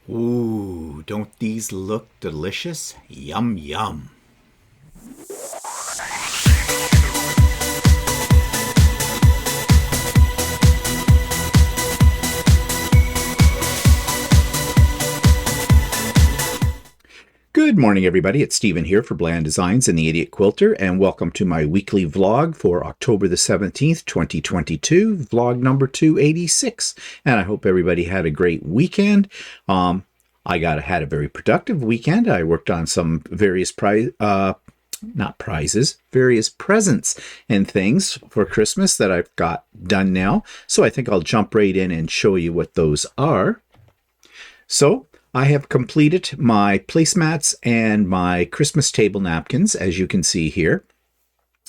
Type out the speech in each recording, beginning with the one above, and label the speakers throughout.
Speaker 1: Ooh, don't these look delicious? Yum, yum. Good morning, everybody. It's Stephen here for Bland Designs and the Idiot Quilter, and welcome to my weekly vlog for October the 17th, 2022, vlog number 286. And I hope everybody had a great weekend. I had a very productive weekend. I worked on some various various presents and things for Christmas that I've got done now. So I think I'll jump right in and show you what those are. So I have completed my placemats and my Christmas table napkins, as you can see here.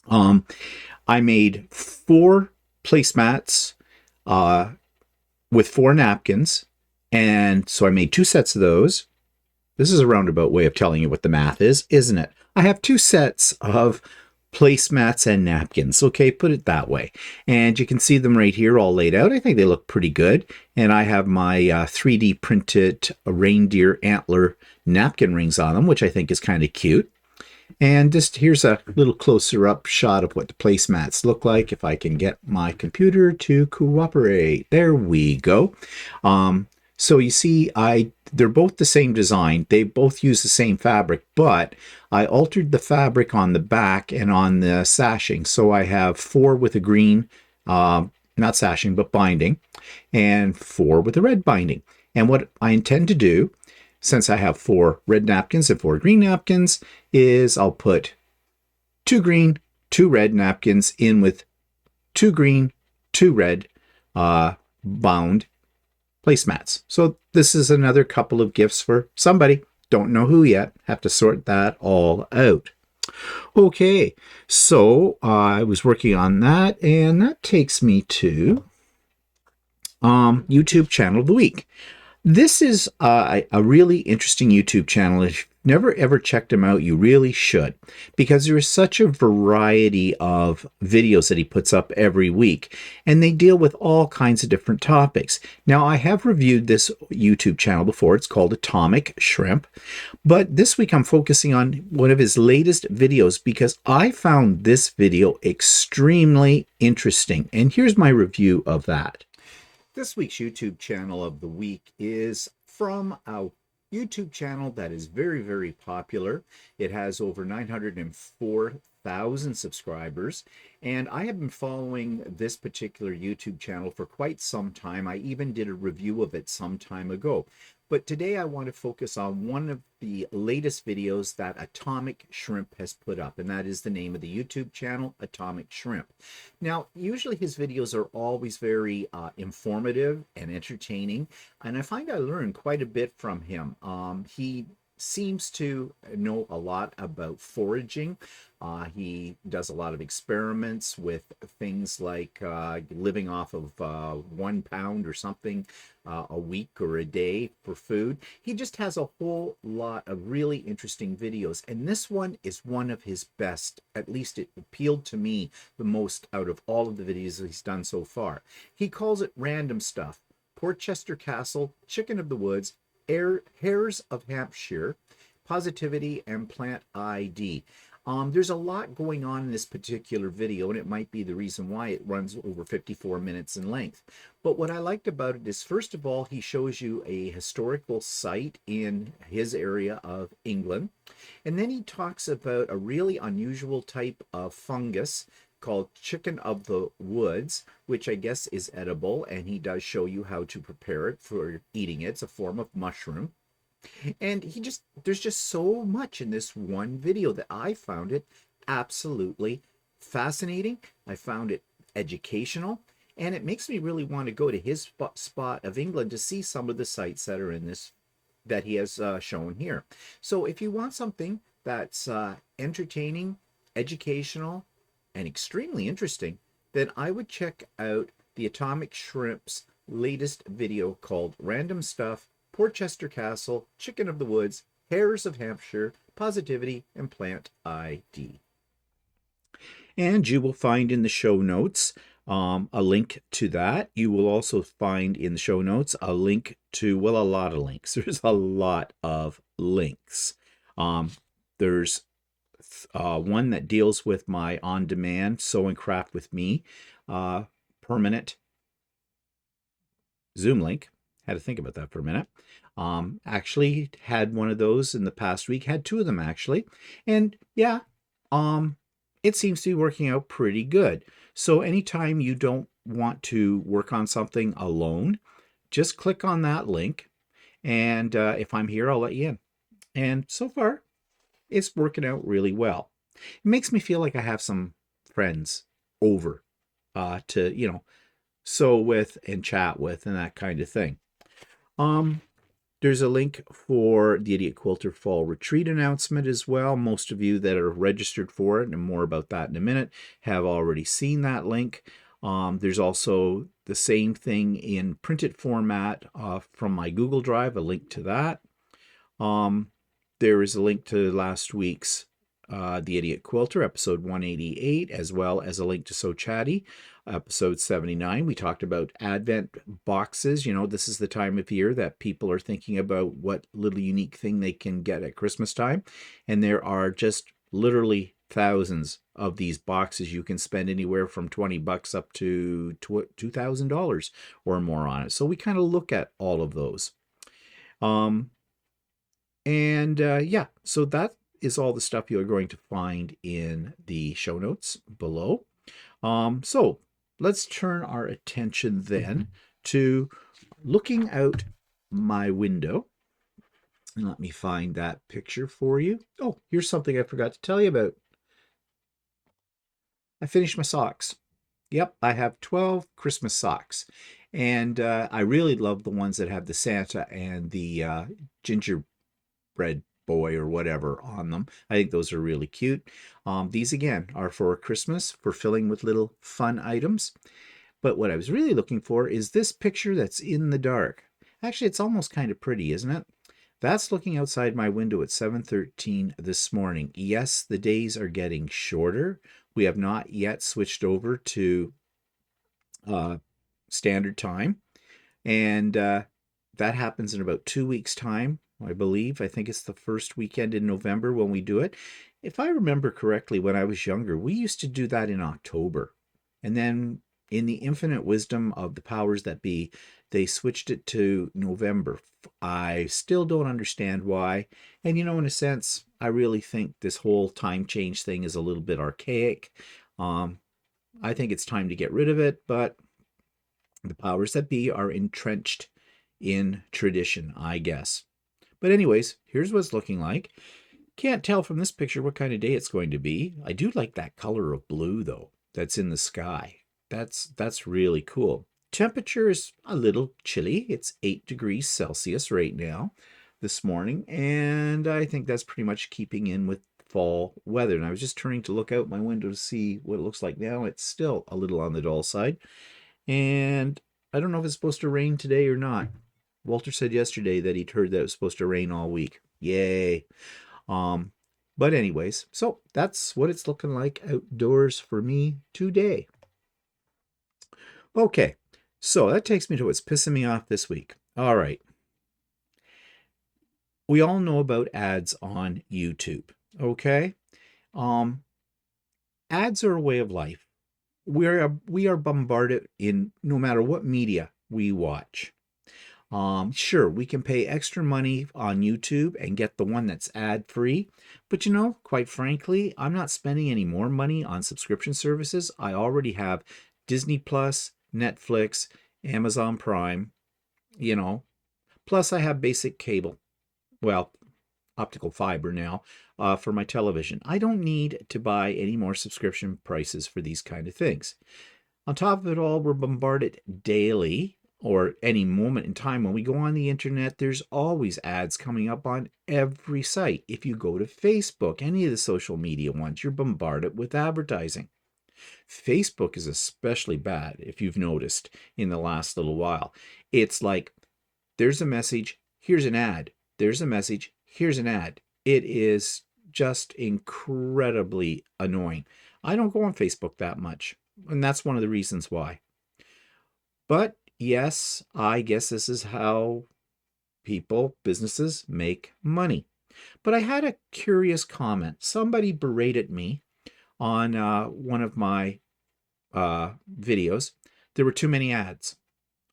Speaker 1: I made 4 placemats with 4 napkins, and so I made 2 sets of those. This is a roundabout way of telling you what the math is, isn't it? I have 2 sets of placemats and napkins. Okay, put it that way. And you can see them right here all laid out. I think they look pretty good. And I have my 3D printed reindeer antler napkin rings on them, which I think is kind of cute. And just here's a little closer up shot of what the placemats look like, if I can get my computer to cooperate. There we go. So you see, they're both the same design. They both use the same fabric, but I altered the fabric on the back and on the sashing. So I have 4 with a green, not sashing, but binding, and 4 with a red binding. And what I intend to do, since I have 4 red napkins and 4 green napkins, is I'll put 2 green, 2 red napkins in with 2 green, 2 red bound placemats. So this is another couple of gifts for somebody. Don't know who yet. Have to sort that all out. Okay, so I was working on that, and that takes me to YouTube channel of the week. This is a really interesting YouTube channel. If you've never ever checked him out, you really should, because there is such a variety of videos that he puts up every week, and they deal with all kinds of different topics. Now, I have reviewed this YouTube channel before. It's called Atomic Shrimp, but this week I'm focusing on one of his latest videos because I found this video extremely interesting, and here's my review of that. This week's YouTube channel of the week is from a YouTube channel that is very, very popular. It has over 904,000 subscribers, and I have been following this particular YouTube channel for quite some time. I even did a review of it some time ago. But today I want to focus on one of the latest videos that Atomic Shrimp has put up, and that is the name of the YouTube channel, Atomic Shrimp. Now, usually his videos are always very informative and entertaining, and I find I learn quite a bit from him. He seems to know a lot about foraging. He does a lot of experiments with things like living off of 1 pound or something a week or a day for food. He just has a whole lot of really interesting videos, and this one is one of his best. At least it appealed to me the most out of all of the videos he's done so far. He calls it Random Stuff: Portchester Castle, Chicken of the Woods, Hares of Hampshire, Positivity, and Plant ID. There's a lot going on in this particular video, and it might be the reason why it runs over 54 minutes in length. But what I liked about it is, first of all, he shows you a historical site in his area of England. And then he talks about a really unusual type of fungus called Chicken of the Woods, which I guess is edible, and he does show you how to prepare it for eating it. It's a form of mushroom. And there's just so much in this one video that I found it absolutely fascinating. I found it educational, and it makes me really want to go to his spot of England to see some of the sites that are in this, that he has shown here. So if you want something that's entertaining, educational, and extremely interesting, then I would check out the Atomic Shrimp's latest video called Random Stuff: Portchester Castle, Chicken of the Woods, Hares of Hampshire, Positivity, and Plant ID. And you will find in the show notes a link to that. You will also find in the show notes a link to, well, a lot of links. There's a lot of links. There's one that deals with my on-demand Sew and Craft with Me permanent Zoom link. Had to think about that for a minute. Actually had one of those in the past week, had two of them actually. And yeah, it seems to be working out pretty good. So anytime you don't want to work on something alone, just click on that link. And if I'm here, I'll let you in. And so far, it's working out really well. It makes me feel like I have some friends over to, sew with and chat with and that kind of thing. There's a link for the Idiot Quilter Fall Retreat announcement as well. Most of you that are registered for it, and more about that in a minute, have already seen that link. There's also the same thing in printed format from my Google Drive, a link to that. There is a link to last week's The Idiot Quilter, episode 188, as well as a link to So Chatty, episode 79. We talked about Advent boxes. This is the time of year that people are thinking about what little unique thing they can get at Christmas time. And there are just literally thousands of these boxes. You can spend anywhere from $20 up to $2,000 or more on it. So we kind of look at all of those. Yeah, so that is all the stuff you're going to find in the show notes below. So let's turn our attention then to looking out my window. And let me find that picture for you. Oh, here's something I forgot to tell you about. I finished my socks. Yep, I have 12 Christmas socks. And I really love the ones that have the Santa and the gingerbread boy or whatever on them. I think those are really cute. These again are for Christmas, for filling with little fun items. But what I was really looking for is this picture that's in the dark. Actually, it's almost kind of pretty, isn't it? That's looking outside my window at 7:13 this morning. Yes, the days are getting shorter. We have not yet switched over to standard time. And that happens in about 2 weeks' time, I believe. I think it's the first weekend in November when we do it. If I remember correctly, when I was younger, we used to do that in October. And then in the infinite wisdom of the powers that be, they switched it to November. I still don't understand why. And in a sense, I really think this whole time change thing is a little bit archaic. I think it's time to get rid of it, but the powers that be are entrenched in tradition, I guess. But anyways, here's what it's looking like. Can't tell from this picture what kind of day it's going to be. I do like that color of blue, though, that's in the sky. That's really cool. Temperature is a little chilly. It's 8 degrees Celsius right now this morning, and I think that's pretty much keeping in with fall weather. And I was just turning to look out my window to see what it looks like now. It's still a little on the dull side. And I don't know if it's supposed to rain today or not. Walter said yesterday that he'd heard that it was supposed to rain all week. Yay. But anyways, so that's what it's looking like outdoors for me today. Okay, so that takes me to what's pissing me off this week. All right. We all know about ads on YouTube, okay? Ads are a way of life. We are bombarded in no matter what media we watch. Sure, we can pay extra money on YouTube and get the one that's ad-free, but quite frankly, I'm not spending any more money on subscription services. I already have Disney Plus, Netflix, Amazon Prime, plus I have basic cable. Well, optical fiber now for my television. I don't need to buy any more subscription prices for these kind of things. On top of it all, we're bombarded daily or any moment in time when we go on the internet. There's always ads coming up on every site. If you go to Facebook, any of the social media ones, you're bombarded with advertising. Facebook is especially bad, if you've noticed in the last little while. It's like, there's a message, here's an ad. There's a message, here's an ad. It is just incredibly annoying. I don't go on Facebook that much. And that's one of the reasons why. But yes, I guess this is how businesses make money. But I had a curious comment. Somebody berated me on one of my videos. There were too many ads.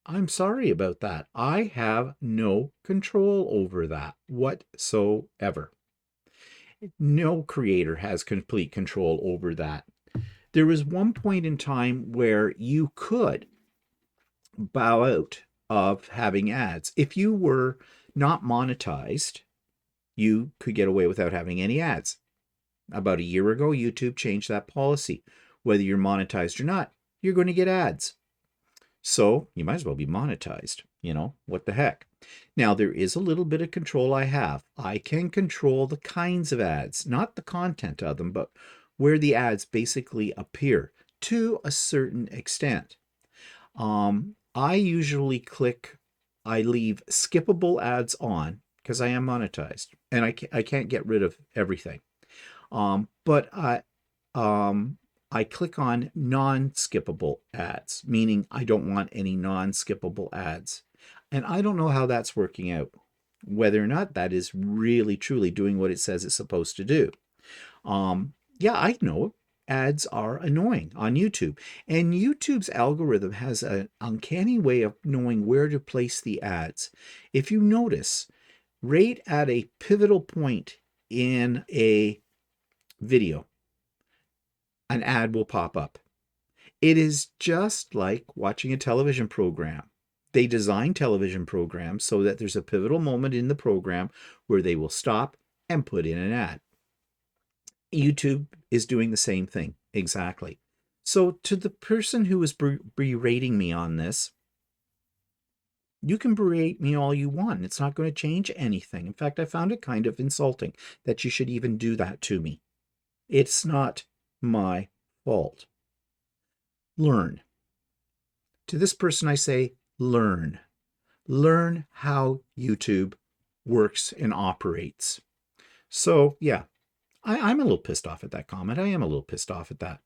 Speaker 1: I'm sorry about that. I have no control over that whatsoever. No creator has complete control over that. There was one point in time where you could bow out of having ads. If you were not monetized, you could get away without having any ads. About a year ago, YouTube changed that policy. Whether you're monetized or not, you're going to get ads. So you might as well be monetized. What the heck? Now, there is a little bit of control I have. I can control the kinds of ads, not the content of them, but where the ads basically appear to a certain extent. I usually I leave skippable ads on because I am monetized and I can't get rid of everything. But I click on non-skippable ads, meaning I don't want any non-skippable ads. And I don't know how that's working out, whether or not that is really truly doing what it says it's supposed to do. Yeah, I know ads are annoying on YouTube. And YouTube's algorithm has an uncanny way of knowing where to place the ads. If you notice, right at a pivotal point in a video, an ad will pop up. It is just like watching a television program. They design television programs so that there's a pivotal moment in the program where they will stop and put in an ad. YouTube is doing the same thing, exactly. So to the person who was berating me on this, you can berate me all you want. It's not going to change anything. In fact, I found it kind of insulting that you should even do that to me. It's not my fault. Learn. To this person, I say, learn. Learn how YouTube works and operates. So, yeah, I'm a little pissed off at that comment. I am a little pissed off at that.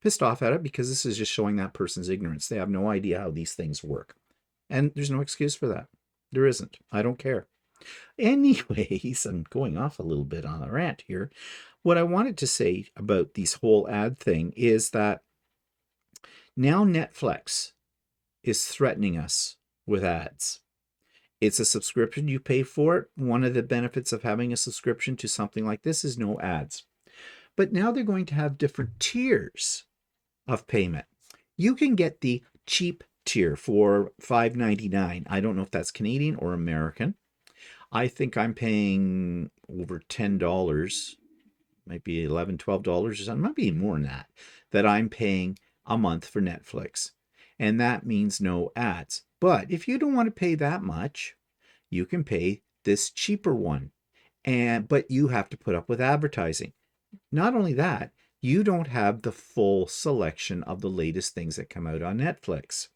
Speaker 1: Pissed off at it because this is just showing that person's ignorance. They have no idea how these things work. And there's no excuse for that. There isn't. I don't care. Anyways, I'm going off a little bit on a rant here. What I wanted to say about this whole ad thing is that now Netflix is threatening us with ads. It's a subscription. You pay for it. One of the benefits of having a subscription to something like this is no ads. But now they're going to have different tiers of payment. You can get the cheap tier for $5.99. I don't know if that's Canadian or American. I think I'm paying over $10, might be $11, $12 or something, might be more than that I'm paying a month for Netflix. And that means no ads. But if you don't want to pay that much, you can pay this cheaper one. But you have to put up with advertising. Not only that, you don't have the full selection of the latest things that come out on Netflix.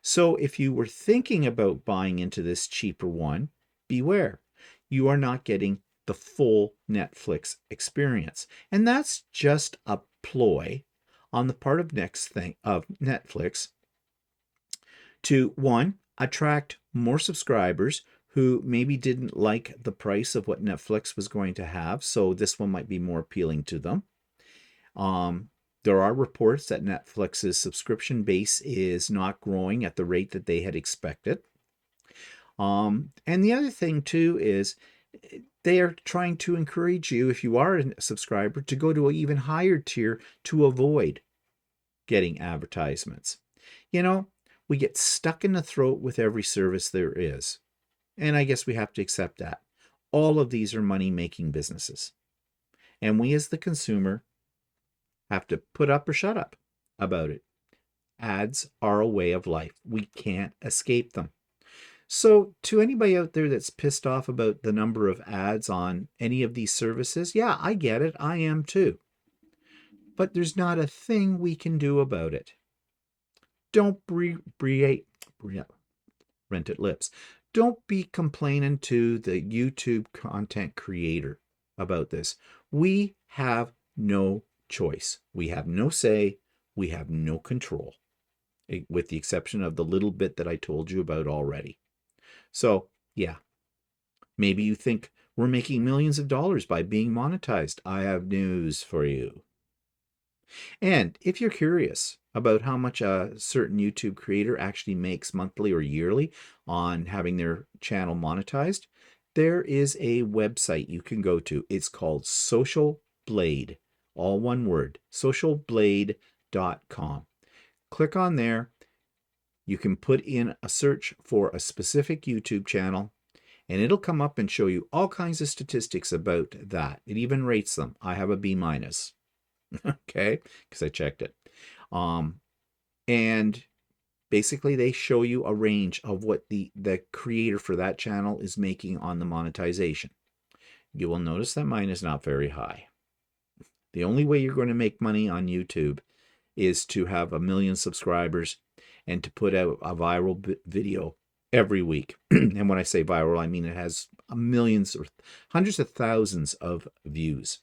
Speaker 1: So if you were thinking about buying into this cheaper one, beware. You are not getting the full Netflix experience. And that's just a ploy on the part of Netflix to, one, attract more subscribers who maybe didn't like the price of what Netflix was going to have, so this one might be more appealing to them. There are reports that Netflix's subscription base is not growing at the rate that they had expected. And the other thing too is they are trying to encourage you, if you are a subscriber, to go to an even higher tier to avoid getting advertisements. We get stuck in the throat with every service there is. And I guess we have to accept that. All of these are money-making businesses. And we as the consumer have to put up or shut up about it. Ads are a way of life. We can't escape them. So to anybody out there that's pissed off about the number of ads on any of these services, yeah, I get it. I am too. But there's not a thing we can do about it. Don't rented lips. Don't be complaining to the YouTube content creator about this. We have no choice. We have no say. we have no control, with the exception of the little bit that I told you about already. So, yeah, maybe you think we're making millions of dollars by being monetized. I have news for you. And if you're curious about how much a certain YouTube creator actually makes monthly or yearly on having their channel monetized, there is a website you can go to. It's called Social Blade, all one word, socialblade.com. Click on there. You can put in a search for a specific YouTube channel, and it'll come up and show you all kinds of statistics about that. It even rates them. I have a B minus. Okay, because I checked it. And basically they show you a range of what the creator for that channel is making on the monetization. You will notice that mine is not very high. The only way you're going to make money on YouTube is to have 1 million subscribers and to put out a viral video every week. And when I say viral, I mean it has millions or hundreds of thousands of views.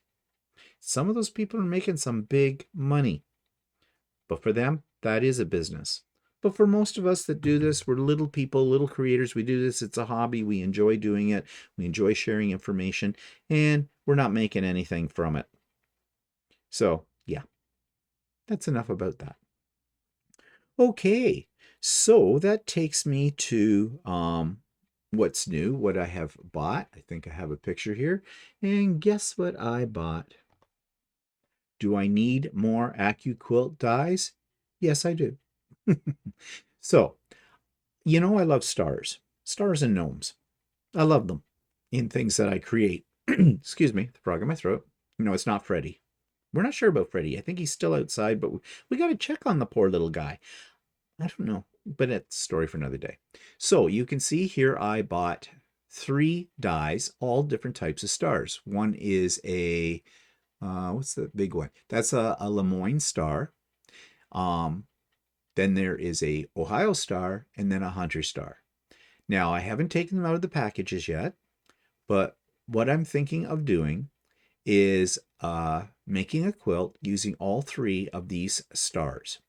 Speaker 1: Some of those people are making some big money, but for them, that is a business. But for most of us that do this, we're little people, little creators. We do this. It's a hobby. We enjoy doing it. We enjoy sharing information, and we're not making anything from it. So, yeah, that's enough about that. Okay, so that takes me to what's new, what I have bought. I think I have a picture here. And guess what I bought? Do I need more AccuQuilt dies? Yes, I do. So, you know I love stars. Stars and gnomes. I love them in things that I create. Excuse me, the frog in my throat. No, it's not Freddy. We're not sure about Freddy. I think he's still outside, but we got to check on the poor little guy. I don't know, but it's a story for another day. So you can see here I bought 3 dies, all different types of stars. One is a, what's the big one? That's a Lemoyne star. Then there is a Ohio star, and then a Hunter star. Now, I haven't taken them out of the packages yet, but what I'm thinking of doing is making a quilt using all 3 of these stars.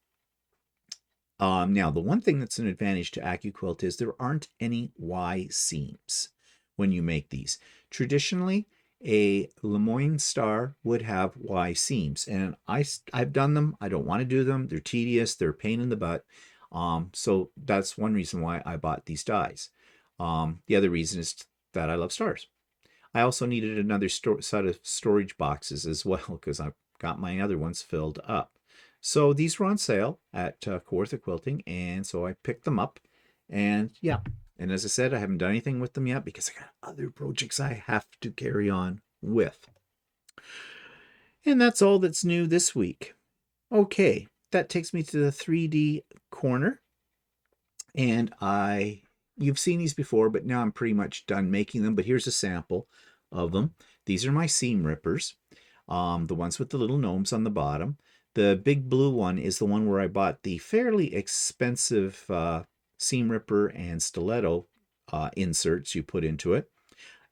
Speaker 1: Now, the one thing that's an advantage to AccuQuilt is there aren't any Y seams when you make these. Traditionally, a Lemoyne star would have Y seams, and I've done them. I don't want to do them. They're tedious. They're a pain in the butt. So that's one reason why I bought these dies. The other reason is that I love stars. I also needed another set of storage boxes as well because I've got my other ones filled up. So these were on sale at Quilter Quilting, and so I picked them up. And yeah, and as I said, I haven't done anything with them yet because I got other projects I have to carry on with. And that's all that's new this week. Okay, that takes me to the 3D corner. And you've seen these before, but now I'm pretty much done making them. But here's a sample of them. These are my seam rippers, the ones with the little gnomes on the bottom. The big blue one is the one where I bought the fairly expensive seam ripper and stiletto inserts you put into it.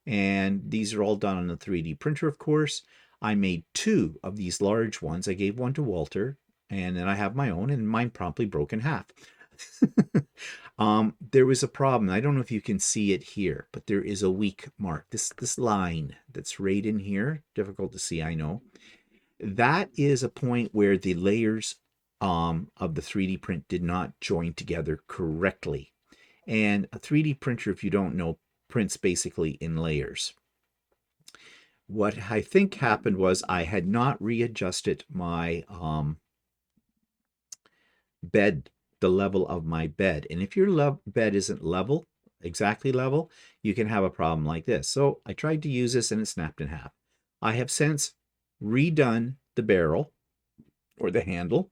Speaker 1: And these are all done on a 3D printer, of course. I made 2 of these large ones. I gave one to Walter, and then I have my own, and mine promptly broke in half. There was a problem. I don't know if you can see it here, but there is a weak mark. This line that's right in here, difficult to see, I know. That is a point where the layers of the 3D print did not join together correctly. And a 3D printer, if you don't know, prints basically in layers. What I think happened was I had not readjusted my bed, the level of my bed. And if your bed isn't level, exactly level, you can have a problem like this. So I tried to use this and it snapped in half. I have since redone the barrel or the handle,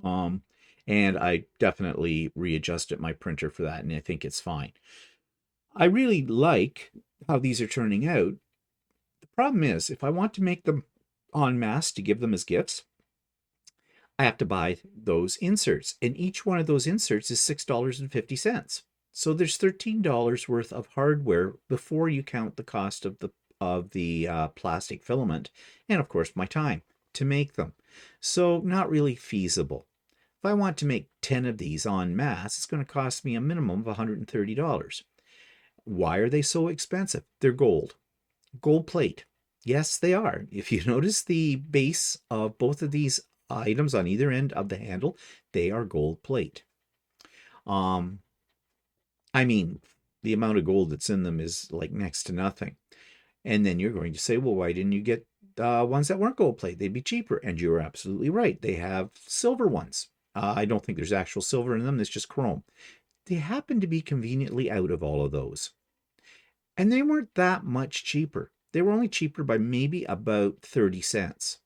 Speaker 1: and I definitely readjusted my printer for that, and I think it's fine. I really like how these are turning out. The problem is, if I want to make them en masse to give them as gifts, I have to buy those inserts, and each one of those inserts is $6.50. So there's $13 worth of hardware before you count the cost of the plastic filament, and of course my time. to make them. So not really feasible. If I want to make 10 of these en masse, it's going to cost me a minimum of $130. Why are they so expensive? They're gold. Gold plate. Yes, they are. If you notice the base of both of these items on either end of the handle, they are gold plate. I mean, the amount of gold that's in them is like next to nothing. And then you're going to say, well, why didn't you get ones that weren't gold plate? They'd be cheaper. And you're absolutely right. They have silver ones. I don't think there's actual silver in them. It's just chrome. They happen to be conveniently out of all of those. And they weren't that much cheaper. They were only cheaper by maybe about 30 cents.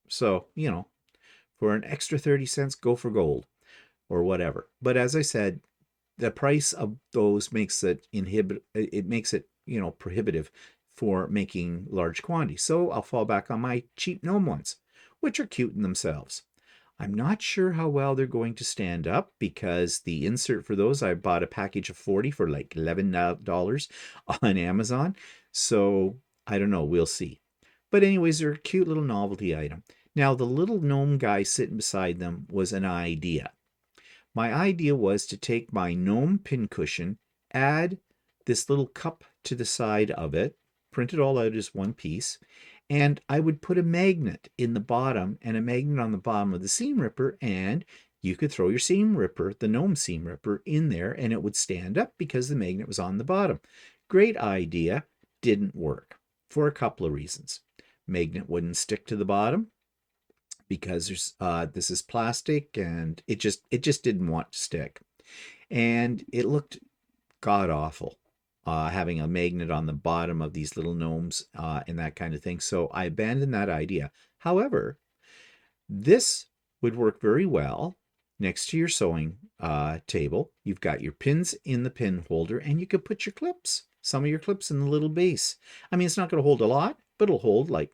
Speaker 1: So, for an extra 30 cents, go for gold or whatever. But as I said, the price of those makes it prohibitive for making large quantities. So I'll fall back on my cheap gnome ones, which are cute in themselves. I'm not sure how well they're going to stand up because the insert for those, I bought a package of 40 for like $11 on Amazon. So I don't know, we'll see. But anyways, they're a cute little novelty item. Now, the little gnome guy sitting beside them was an idea. My idea was to take my gnome pincushion, add this little cup to the side of it, print it all out as one piece, and I would put a magnet in the bottom and a magnet on the bottom of the seam ripper, and you could throw your seam ripper, the gnome seam ripper, in there and it would stand up because the magnet was on the bottom. Great idea. Didn't work for a couple of reasons. Magnet wouldn't stick to the bottom because this is plastic and it just didn't want to stick. And it looked god awful. Having a magnet on the bottom of these little gnomes and that kind of thing. So I abandoned that idea. However, this would work very well next to your sewing table. You've got your pins in the pin holder and you could put your clips, some of your clips in the little base. I mean, it's not going to hold a lot, but it'll hold like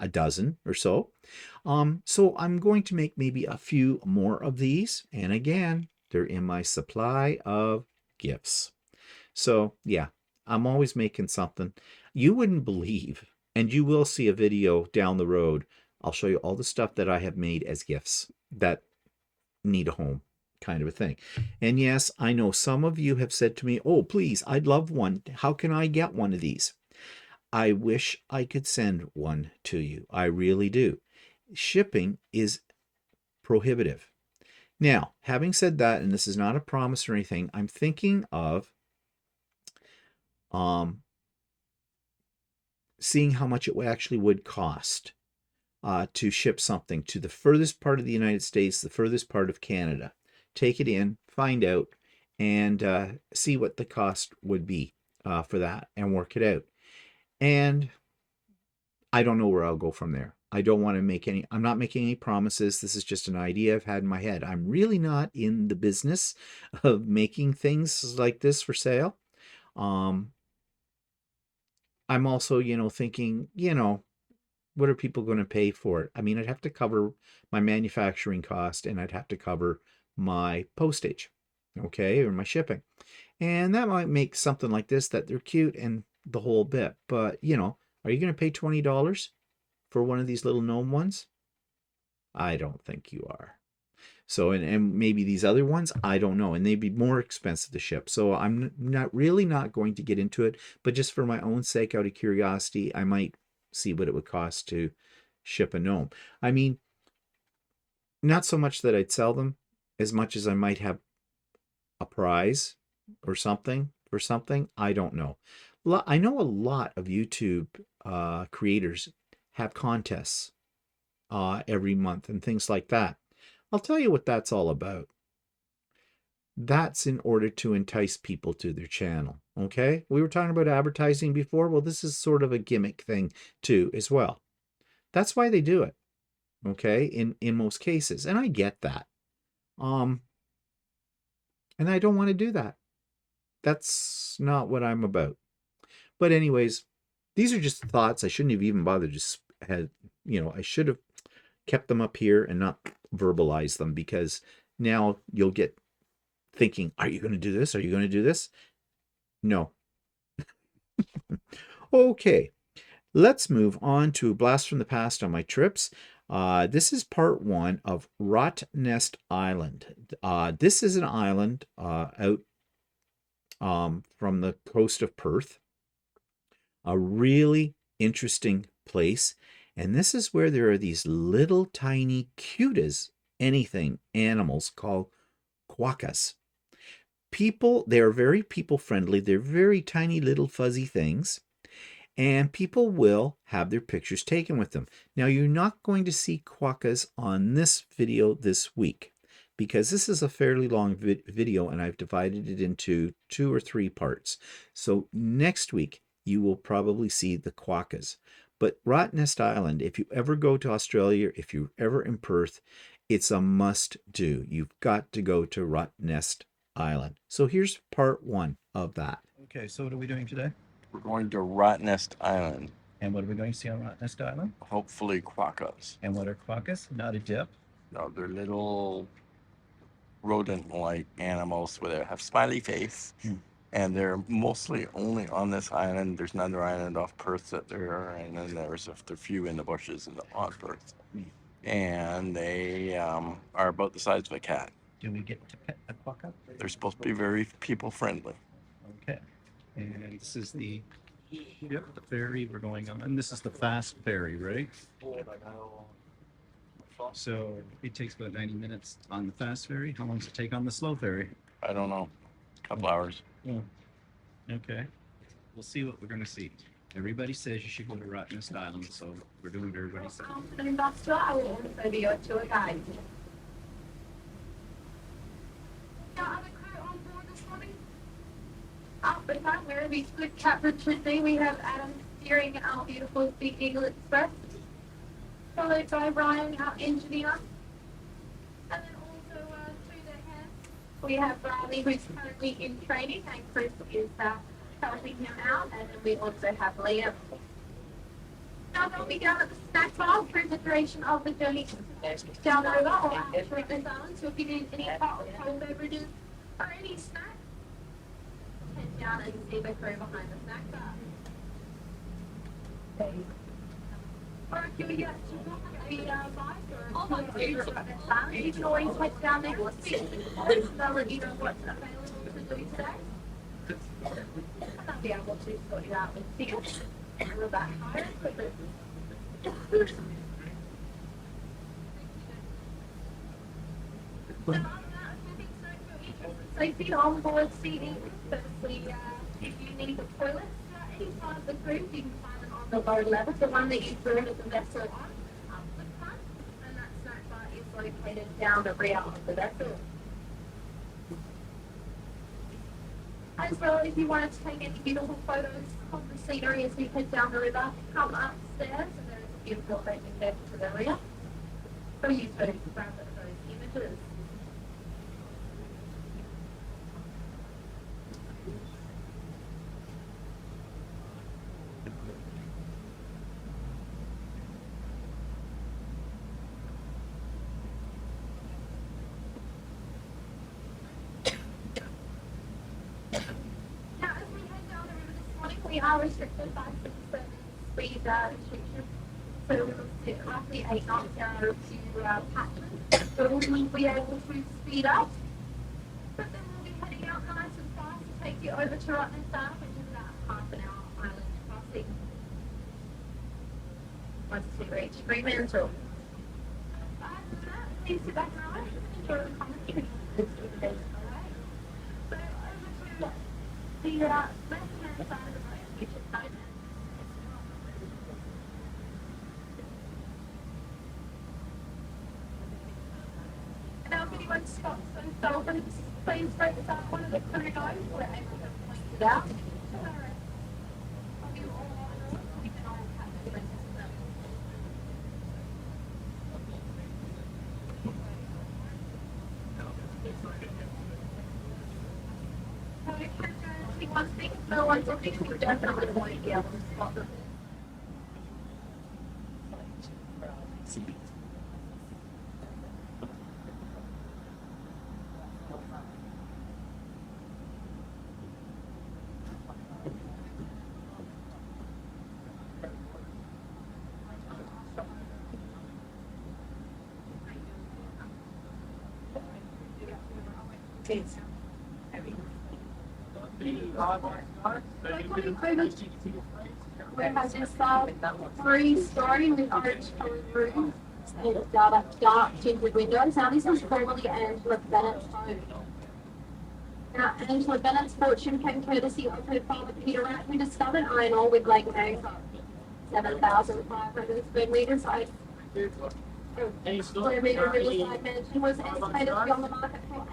Speaker 1: a dozen or so. So I'm going to make maybe a few more of these. And again, they're in my supply of gifts. So yeah, I'm always making something. You wouldn't believe, and you will see a video down the road. I'll show you all the stuff that I have made as gifts that need a home, kind of a thing. And yes, I know some of you have said to me, oh, please, I'd love one. How can I get one of these? I wish I could send one to you. I really do. Shipping is prohibitive. Now, having said that, and this is not a promise or anything, I'm thinking of seeing how much it actually would cost to ship something to the furthest part of the United States, the furthest part of Canada. Take it in, find out, and see what the cost would be for that and work it out. And I don't know where I'll go from there. I don't want to make any, I'm not making any promises. This is just an idea I've had in my head. I'm really not in the business of making things like this for sale. I'm also, thinking, what are people going to pay for it? I mean, I'd have to cover my manufacturing cost and I'd have to cover my postage, okay, or my shipping. And that might make something like this that they're cute and the whole bit. But, are you going to pay $20 for one of these little gnome ones? I don't think you are. So, and maybe these other ones, I don't know. And they'd be more expensive to ship. So I'm not going to get into it. But just for my own sake, out of curiosity, I might see what it would cost to ship a gnome. I mean, not so much that I'd sell them as much as I might have a prize or something for something. I don't know. I know a lot of YouTube creators have contests every month and things like that. I'll tell you what that's all about. That's in order to entice people to their channel, okay? We were talking about advertising before. Well, this is sort of a gimmick thing too as well. That's why they do it, okay, in most cases. And I get that. And I don't want to do that. That's not what I'm about. But anyways, these are just thoughts. I shouldn't have even bothered to I should have kept them up here and not verbalize them, because now you'll get thinking, are you going to do this? Are you going to do this? No. Okay. let's move on to a blast from the past on my trips. This is part one of Rottnest Island. This is an island out from the coast of Perth. A really interesting place. And this is where there are these little tiny, cute as anything animals called quokkas. People, they're very people friendly. They're very tiny little fuzzy things. And people will have their pictures taken with them. Now, you're not going to see quokkas on this video this week because this is a fairly long video and I've divided it into 2 or 3 parts. So next week, you will probably see the quokkas. But Rottnest Island, if you ever go to Australia, if you're ever in Perth, it's a must do. You've got to go to Rottnest Island. So here's part one of that.
Speaker 2: Okay, so what are we doing today?
Speaker 3: We're going to Rottnest Island.
Speaker 2: And what are we going to see on Rottnest Island?
Speaker 3: Hopefully quokkas.
Speaker 2: And what are quokkas? Not a dip.
Speaker 3: No, they're little rodent-like animals with a smiley face. And they're mostly only on this island. There's another island off Perth that there are, and then there's a few in the bushes on Perth. And they are about the size of a cat.
Speaker 2: Do we get to pet a quokka?
Speaker 3: They're supposed to be very people-friendly.
Speaker 2: Okay. And this is the ferry we're going on. And this is the fast ferry, right? So it takes about 90 minutes on the fast ferry. How long does it take on the slow ferry?
Speaker 3: I don't know. A couple hours.
Speaker 2: Yeah. Okay. We'll see what we're going to see. Everybody says you should go to Rottnest Island, so we're doing what everybody says.
Speaker 4: I will also be your tour guide. Other crew on board this morning? Up and down where these good captains should be, we have Adam steering our beautiful Big Eagle Express, followed by Brian, our engineer, and then also to the hand we have Riley, who's currently in training, and Chris is helping him out, and then we also have Liam. Now they'll be down at the snack bar for the duration of the journey down the river or out to Rottnest Island. So if you need any hot or cold beverages or any snacks, head down and see the crew behind the snack bar. Or if you're yet to book a bike or a cruise to Rottnest Island, you can always head down there to see. They'll let you know what's available to do today. And they'll be able to sort you out with tickets. We're back higher quickly. Safety on board seating. Firstly, if you need the toilets any part of the cruise, you can find them on the lower level. The one that you boarded the vessel on, up the front, and that snack bar is located down the rear of the vessel. As well, if you wanted to take any beautiful photos of the scenery as we head down the river, come upstairs and there is a beautiful open deck to the rear for you to grab those images. We are restricted by certain speed restrictions, so we'll sit roughly 8 knots down to Patman. But we will be able to speed up, but then we'll be heading out nice and fast to take you over to Rottnest Island, which is about half an hour island crossing. Once we reach Fremantle. Please sit back and relax and enjoy the commentary. So over to the left-hand side of the which is nice. Now, if anyone stops and celebrates, please break up one of the crew knows we're able to point it out. We can all have different systems. One thing, no one's looking, we're definitely going to be able to spot them. We have this three-story with orange coloured roof and dark tinted windows. Now this was formerly Angela Bennett's home. Now Angela Bennett's fortune came courtesy of her father Peter Wright, who discovered iron ore with Lake Nova. 7,500 square metres. Square metre riverside mansion was estimated to be on the market for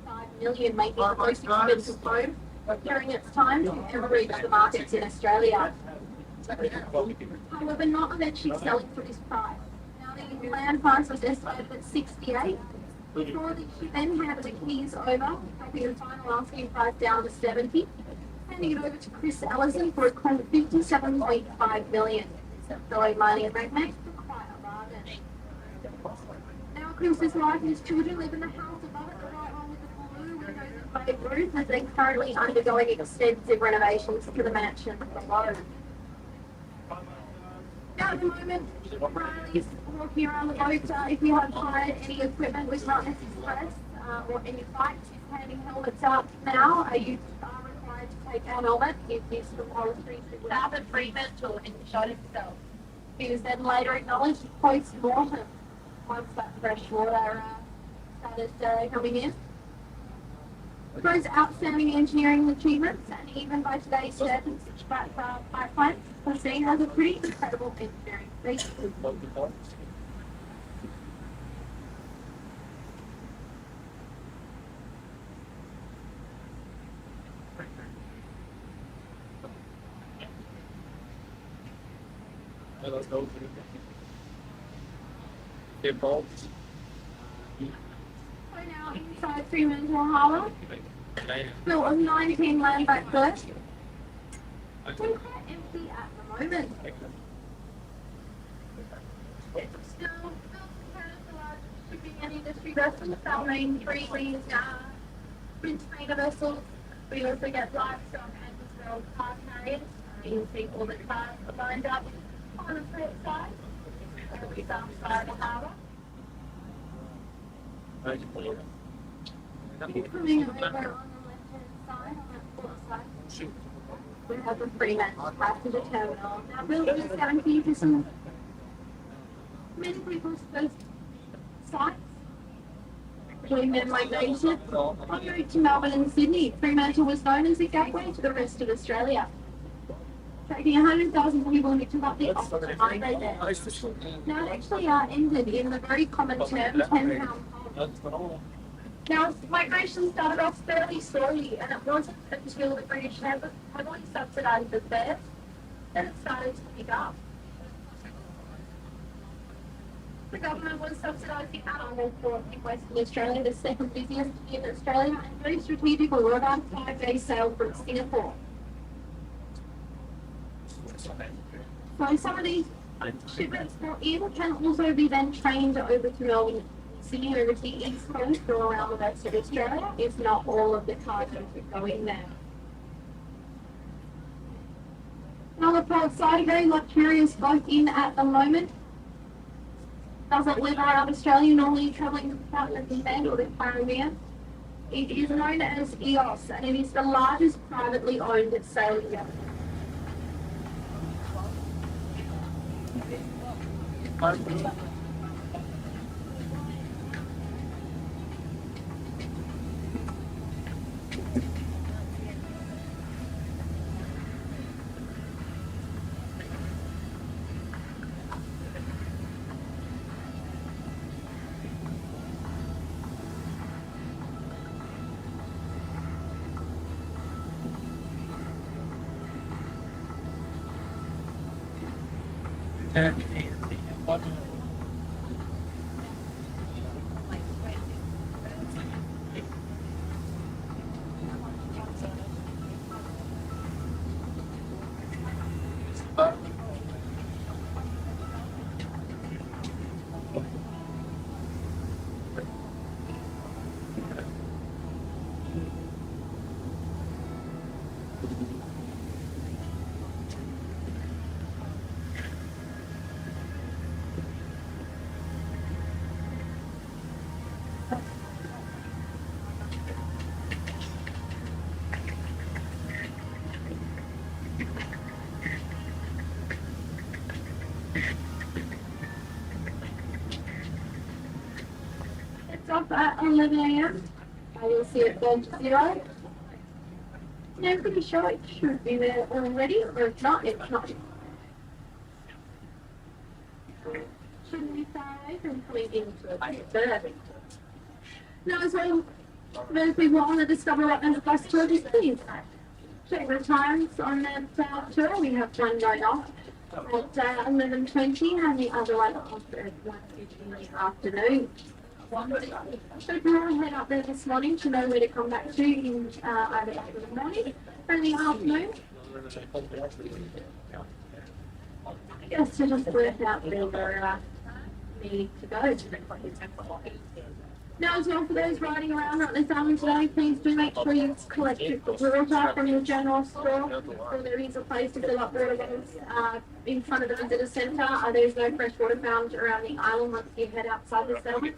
Speaker 4: 85 million, making it the most expensive home during its time to ever reach the markets in Australia. However, not eventually selling for this price. Now the land price was estimated at 68. Before she then handed the keys over, dropping the final asking price down to 70, handing it over to Chris Ellison for a cool 57.5 million. Throwing money and that makes for quite a bargain. Now Chris's wife and his children live in the house above it, the right one with the blue windows and fake roof, as they're currently undergoing extensive renovations to the mansion below. Now at the moment, Riley's walking around the boat. If you have hired any equipment with Rottnest Island or any flights, he's handing helmets out now. You are required to take a helmet if this forestry without a free mentor and shot himself. He was then later acknowledged post-mortem once that fresh water started coming in. For his outstanding engineering achievements, and even by today's standards, pipeline was seen as a pretty incredible engineering feat. We're now inside Fremantle Harbour. Built of 19 land-backed berths. We're quite empty at the moment. It's still the largest shipping and industry vessels. Our main three leads container vessels. We also get livestock and as well car carriers. You can see all the cars are lined up on the port side. We some side of the harbour. Coming over on the left-hand side, on that port side, we have the Fremantle passenger terminal. Now built in the 70s, this is many people's first sites between their migration. On the route to Melbourne and Sydney, Fremantle was known as the gateway to the rest of Australia. Attracting 100,000 people, and it took up the opposite highway there. Now it actually ended in the very common term, 10 pound. Now, migration started off fairly slowly, and it wasn't until the British heavily subsidised the fares that it started to pick up. The government was subsidising animal port in Western Australia, the second busiest in Australia, and very strategically, we're about a 5-day sail from Singapore. So some of these shipments for either can also be then trained over to Melbourne, Sydney, over to the east coast or around the rest of Australia, if not all of the cargoes are going there. Now the port side, a very luxurious boat in at the moment. Doesn't live around Australia, normally travelling to the Rottnest Island or the Caribbean. It is known as EOS, and it is the largest privately owned sailing yacht. off at 11 a.m. You'll see it burn to 0. Yeah, I'm pretty sure it should be there already, or if not, it's not. Shouldn't be safe and coming into it. Now, as well, those people want to discover Rottnest bus tour, just please check the times on that tour. We have one going off at 11:20 and the other one off at 1:50 in the afternoon. So if you want to head up there this morning to know where to come back to in either back in the morning or in the afternoon. I guess to just work out where we're needing to go. Now, as well, for those riding around Rottnest Island today, please do make sure you collect your water from your general store, or there is a place to fill up water bottles in front of the visitor centre. There's no fresh water found around the island once you head outside the settlement.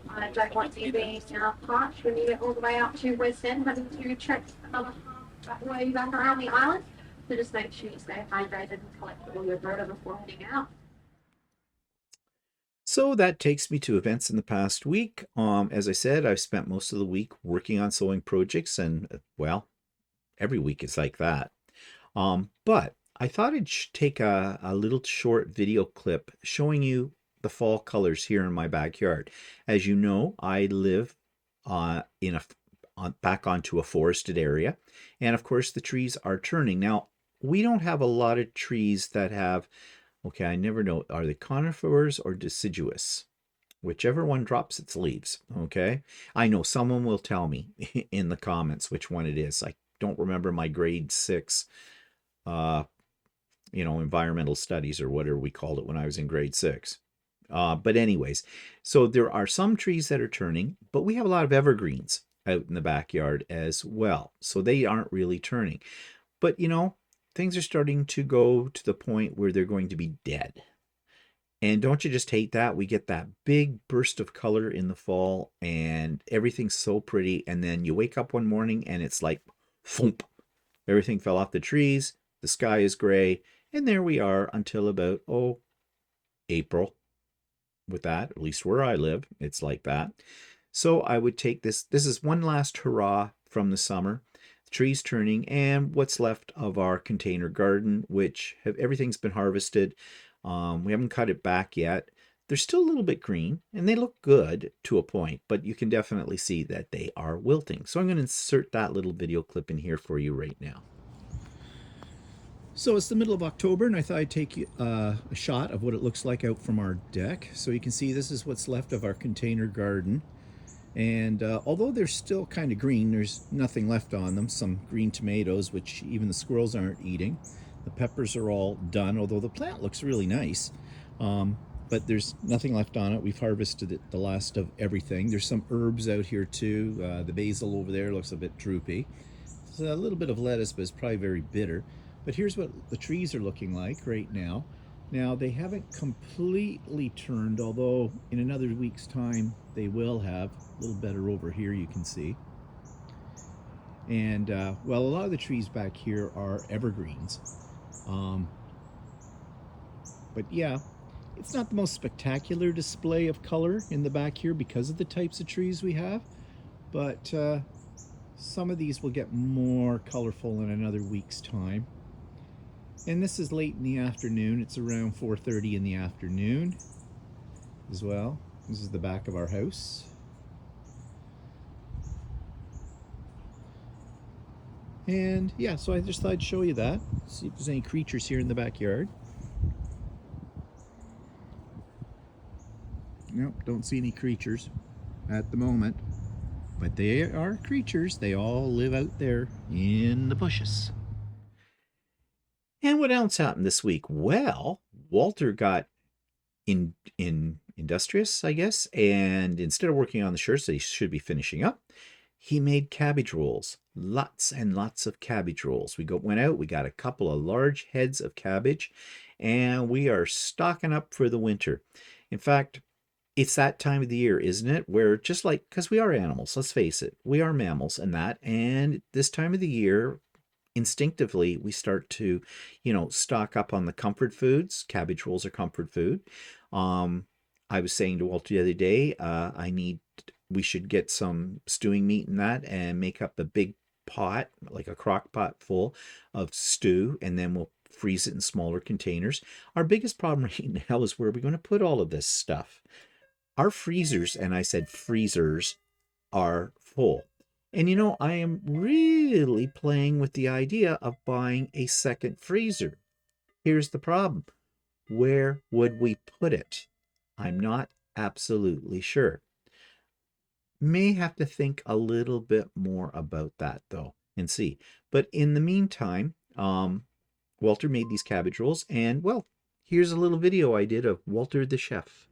Speaker 4: I don't want you being parched when you get all the way out to West End, having to trek another half way back around the island. So just make sure you stay hydrated and collect all your water before heading out.
Speaker 1: So that takes me to events in the past week. As I said, I've spent most of the week working on sewing projects, and well, every week is like that. But I thought I'd take a little short video clip showing you the fall colors here in my backyard. As you know, I live back onto a forested area, and of course the trees are turning. Now, we don't have a lot of trees that have, okay, I never know, are they conifers or deciduous? Whichever one drops its leaves, okay? I know someone will tell me in the comments which one it is. I don't remember my grade 6 environmental studies or whatever we called it when I was in grade 6. But anyways, so there are some trees that are turning, but we have a lot of evergreens out in the backyard as well. So they aren't really turning. But things are starting to go to the point where they're going to be dead. And don't you just hate that? We get that big burst of color in the fall and everything's so pretty. And then you wake up one morning and it's like, thump, everything fell off the trees. The sky is gray. And there we are until about, April with that. At least where I live, it's like that. So I would take this. This is one last hurrah from the summer. Trees turning and what's left of our container garden, which everything's been harvested. We haven't cut it back yet. They're still a little bit green and they look good to a point, but you can definitely see that they are wilting. So I'm going to insert that little video clip in here for you right now. So it's the middle of October and I thought I'd take a shot of what it looks like out from our deck. So you can see this is what's left of our container garden. And although they're still kind of green, there's nothing left on them. Some green tomatoes, which even the squirrels aren't eating. The peppers are all done, although the plant looks really nice. But there's nothing left on it. We've harvested the last of everything. There's some herbs out here too. The basil over there looks a bit droopy. There's a little bit of lettuce, but it's probably very bitter. But here's what the trees are looking like right now. Now, they haven't completely turned, although in another week's time they will have. A little better over here, you can see. And, well, a lot of the trees back here are evergreens. But yeah, it's not the most spectacular display of color in the back here because of the types of trees we have. But some of these will get more colorful in another week's time. And this is late in the afternoon. It's around 4:30 in the afternoon as well. This is the back of our house. And yeah, so I just thought I'd show you that. See if there's any creatures here in the backyard. Nope, don't see any creatures at the moment. But they are creatures. They all live out there in the bushes. And what else happened this week? Well, Walter got industrious, I guess, and instead of working on the shirts that he should be finishing up, he made cabbage rolls. Lots and lots of cabbage rolls. Went out, we got a couple of large heads of cabbage, and we are stocking up for the winter. In fact, it's that time of the year, isn't it? Where just like, because we are animals, let's face it, we are mammals and this time of the year, instinctively we start to stock up on the comfort foods. Cabbage rolls are comfort food. I was saying to Walter the other day, I need we should get some stewing meat in that and make up a big pot, like a crock pot full of stew, and then we'll freeze it in smaller containers. Our biggest problem right now is where are we going to put all of this stuff? Our freezers, and I said freezers, are full. And you know, I am really playing with the idea of buying a second freezer. Here's the problem. Where would we put it? I'm not absolutely sure. May have to think a little bit more about that though and see. But in the meantime, Walter made these cabbage rolls, and well, here's a little video I did of Walter the chef.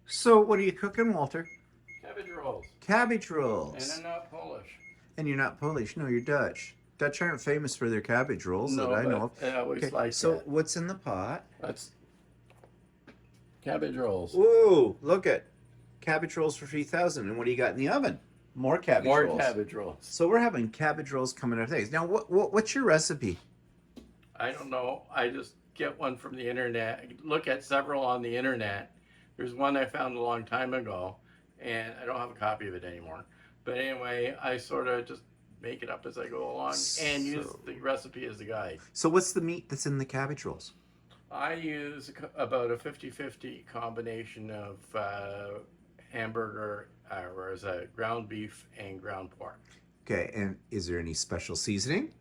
Speaker 1: So what are you cooking, Walter?
Speaker 3: Cabbage rolls.
Speaker 1: Cabbage rolls.
Speaker 3: And I'm not Polish.
Speaker 1: And you're not Polish. No, you're Dutch. Dutch aren't famous for their cabbage rolls that I know of.
Speaker 3: I always
Speaker 1: Okay,
Speaker 3: like
Speaker 1: so
Speaker 3: that.
Speaker 1: what's in the pot?
Speaker 3: That's cabbage rolls.
Speaker 1: Ooh, look at cabbage rolls for 3,000. And what do you got in the oven? More cabbage
Speaker 3: More
Speaker 1: rolls.
Speaker 3: cabbage rolls.
Speaker 1: So we're having cabbage rolls coming out of things. Now, what's your recipe?
Speaker 3: I don't know. I just get one from the internet. Look at several on the internet. There's one I found a long time ago, and I don't have a copy of it anymore. But anyway, I sort of just make it up as I go along and use the recipe as a guide.
Speaker 1: So what's the meat that's in the cabbage rolls?
Speaker 3: I use about a 50-50 combination of hamburger, or as a ground beef and ground pork.
Speaker 1: Okay, and is there any special seasoning?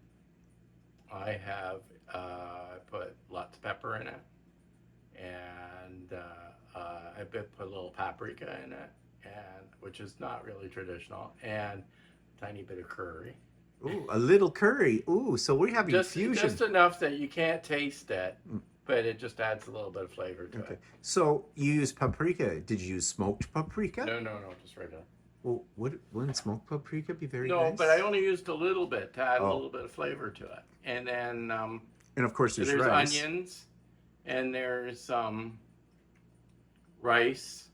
Speaker 3: I have put lots of pepper in it, and I put a little paprika in it, and which is not really traditional, and a tiny bit of curry.
Speaker 1: Ooh, a little curry. Ooh, so we're having fusion.
Speaker 3: Just enough that you can't taste it, but it just adds a little bit of flavor to it.
Speaker 1: So you use paprika. Did you use smoked paprika?
Speaker 3: No, just regular.
Speaker 1: Well, wouldn't smoked paprika be very
Speaker 3: No,
Speaker 1: nice?
Speaker 3: but I only used a little bit to add a little bit of flavor to it. And then
Speaker 1: and of course there's rice.
Speaker 3: Onions, and there's rice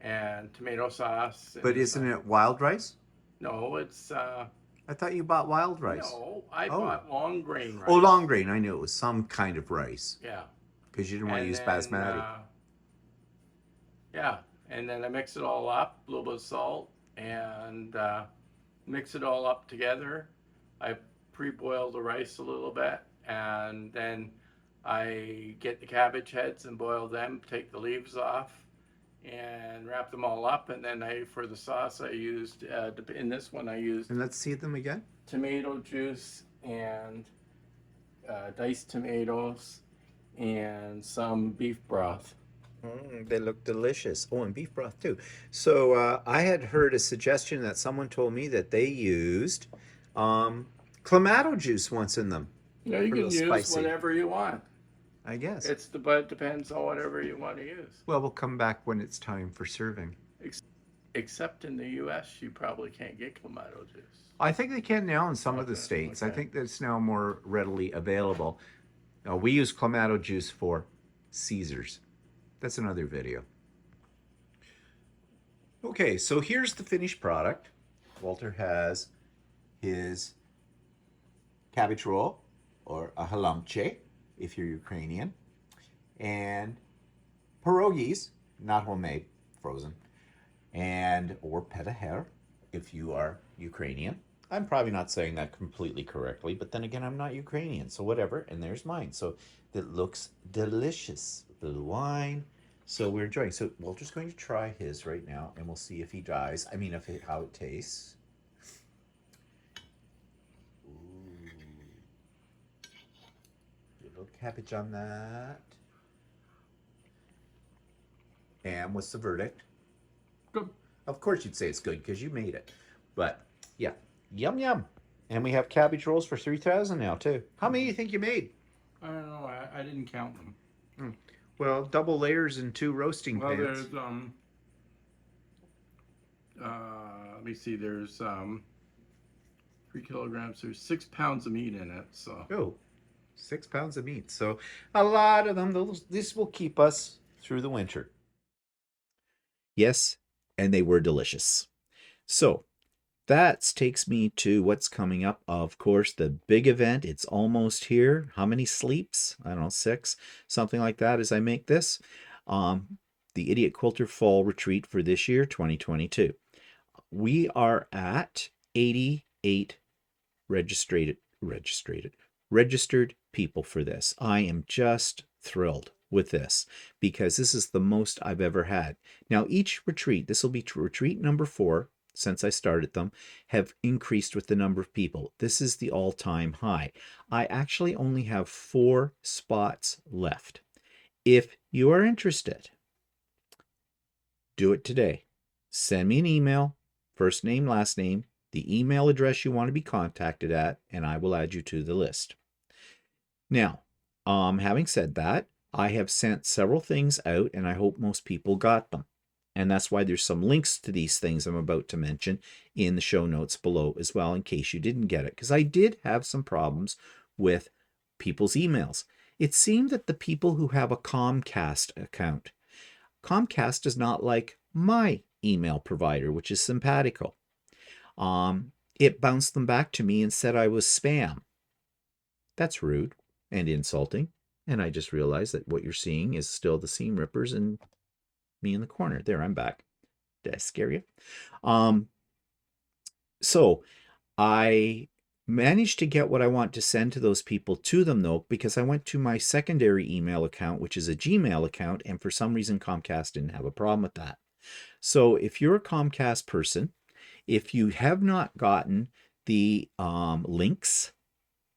Speaker 3: and tomato sauce. And
Speaker 1: But isn't it wild rice?
Speaker 3: No, it's
Speaker 1: I thought you bought wild rice.
Speaker 3: no, I bought long grain rice.
Speaker 1: Oh, long grain. I knew it was some kind of rice
Speaker 3: Yeah.
Speaker 1: because you didn't want to
Speaker 3: And
Speaker 1: use
Speaker 3: then,
Speaker 1: basmati.
Speaker 3: Yeah, and then I mix it all up, a little bit of salt, and mix it all up together. I pre-boil the rice a little bit, and then I get the cabbage heads and boil them, take the leaves off, and wrap them all up. And then for the sauce, I used, in this one, I used
Speaker 1: And let's see them again.
Speaker 3: tomato juice and diced tomatoes and some beef broth.
Speaker 1: They look delicious. Oh, and beef broth too. So I had heard a suggestion that someone told me that they used clamato juice once in them.
Speaker 3: Yeah, you
Speaker 1: A
Speaker 3: can
Speaker 1: little
Speaker 3: use
Speaker 1: spicy.
Speaker 3: whatever you want.
Speaker 1: I guess.
Speaker 3: But it depends on whatever you want to use.
Speaker 1: Well, we'll come back when it's time for serving.
Speaker 3: Except in the U.S., you probably can't get clamato juice.
Speaker 1: I think they can now in some of the
Speaker 3: Okay,
Speaker 1: states. I
Speaker 3: okay.
Speaker 1: think that's now more readily available. We use clamato juice for Caesars. That's another video. Okay, so here's the finished product. Walter has his cabbage roll, or a halamche, if you're Ukrainian, and pierogies, not homemade, frozen, and or petaher, if you are Ukrainian. I'm probably not saying that completely correctly, but then again, I'm not Ukrainian, so whatever. And there's mine. So it looks delicious. A little wine. So we're enjoying. So Walter's going to try his right now, and we'll see if he dies. I mean, how it tastes. Ooh. A little cabbage on that. And what's the verdict?
Speaker 3: Good.
Speaker 1: Of course you'd say it's good because you made it. But yeah, yum yum. And we have cabbage rolls for 3,000 now too. How many do you think you made?
Speaker 3: I don't know. I didn't count them.
Speaker 1: Well, double layers and 2 roasting
Speaker 3: Well,
Speaker 1: pans.
Speaker 3: there's let me see. There's 3 kilograms. There's 6 pounds of meat in it. So
Speaker 1: Oh, 6 pounds of meat. So a lot of them. This will keep us through the winter. Yes, and they were delicious. So that takes me to what's coming up. Of course, the big event. It's almost here. How many sleeps? I don't know, 6, something like that as I make this. the Idiot Quilter Fall Retreat for this year, 2022. We are at 88 registered people for this. I am just thrilled with this because this is the most I've ever had. Now, each retreat, this will be retreat number 4 since I started them, have increased with the number of people. This is the all-time high. I actually only have 4 spots left. If you are interested, do it today. Send me an email, first name, last name, the email address you want to be contacted at, and I will add you to the list. Now, having said that, I have sent several things out, and I hope most people got them. And that's why there's some links to these things I'm about to mention in the show notes below as well, in case you didn't get it. Because I did have some problems with people's emails. It seemed that the people who have a Comcast account, Comcast does not like my email provider, which is Simpatico. It bounced them back to me and said I was spam. That's rude and insulting. And I just realized that what you're seeing is still the seam rippers and me in the corner. There, I'm back. Did I scare you? So I managed to get what I want to send to those people to them, though, because I went to my secondary email account, which is a Gmail account, and for some reason Comcast didn't have a problem with that. So if you're a Comcast person, if you have not gotten the links,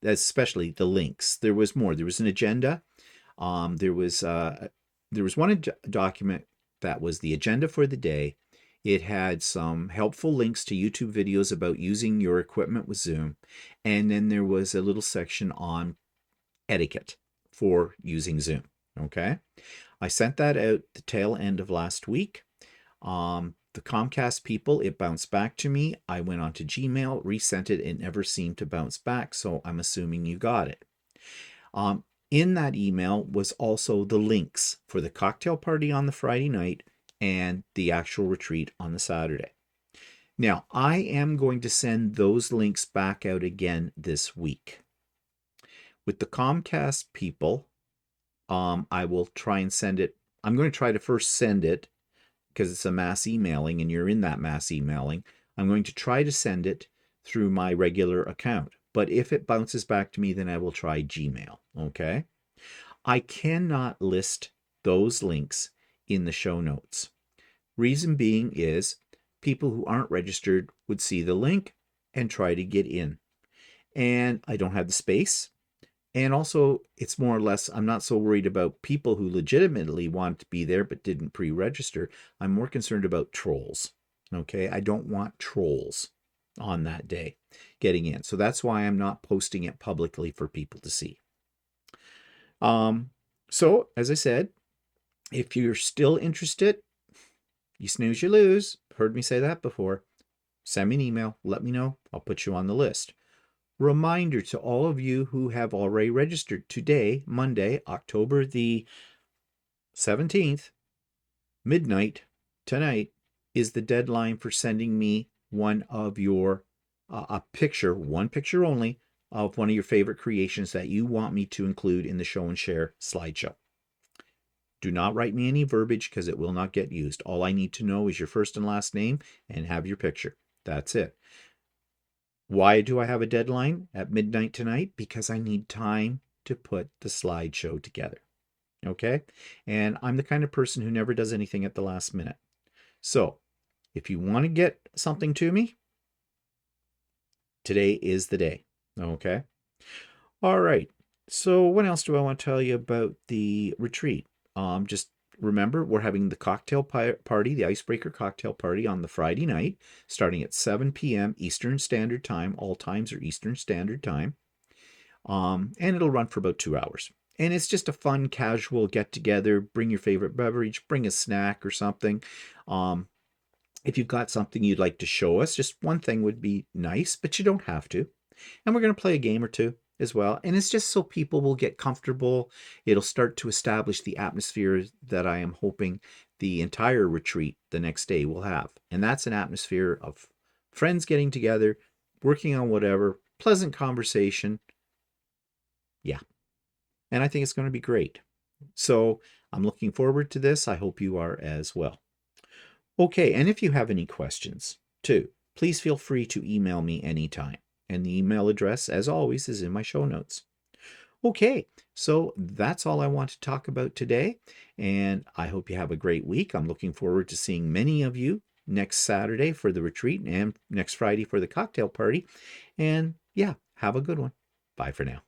Speaker 1: especially the links, there was more. There was an agenda. There was one document that was the agenda for the day. It had some helpful links to YouTube videos about using your equipment with Zoom. And then there was a little section on etiquette for using Zoom. Okay. I sent that out the tail end of last week. The Comcast people, it bounced back to me. I went on to Gmail, resent it. It never seemed to bounce back. So I'm assuming you got it. In that email was also the links for the cocktail party on the Friday night and the actual retreat on the Saturday. Now, I am going to send those links back out again this week. With the Comcast people, I will try and send it. I'm going to try to first send it because it's a mass emailing and you're in that mass emailing. I'm going to try to send it through my regular account. But if it bounces back to me, then I will try Gmail. Okay. I cannot list those links in the show notes. Reason being is people who aren't registered would see the link and try to get in. And I don't have the space. And also, it's more or less, I'm not so worried about people who legitimately want to be there but didn't pre-register. I'm more concerned about trolls. Okay. I don't want trolls on that day getting in. So that's why I'm not posting it publicly for people to see. So as I said, if you're still interested, you snooze, you lose. Heard me say that before. Send me an email. Let me know. I'll put you on the list. Reminder to all of you who have already registered. Today, Monday, October the 17th, midnight tonight, is the deadline for sending me one of your, one picture only, of one of your favorite creations that you want me to include in the show and share slideshow. Do not write me any verbiage because it will not get used. All I need to know is your first and last name and have your picture. That's it. Why do I have a deadline at midnight tonight? Because I need time to put the slideshow together. Okay? And I'm the kind of person who never does anything at the last minute. So if you want to get something to me, today is the day. Okay? All right. So what else do I want to tell you about the retreat? Just remember, we're having the cocktail party, the icebreaker cocktail party on the Friday night, starting at 7 p.m. Eastern Standard Time. All times are Eastern Standard Time. And it'll run for about 2 hours. And it's just a fun, casual get-together. Bring your favorite beverage, bring a snack or something. If you've got something you'd like to show us, just one thing would be nice, but you don't have to. And we're going to play a game or two as well. And it's just so people will get comfortable. It'll start to establish the atmosphere that I am hoping the entire retreat the next day will have. And that's an atmosphere of friends getting together, working on whatever, pleasant conversation. Yeah. And I think it's going to be great. So I'm looking forward to this. I hope you are as well. Okay, and if you have any questions too, please feel free to email me anytime. And the email address, as always, is in my show notes. Okay, so that's all I want to talk about today. And I hope you have a great week. I'm looking forward to seeing many of you next Saturday for the retreat and next Friday for the cocktail party. And yeah, have a good one. Bye for now.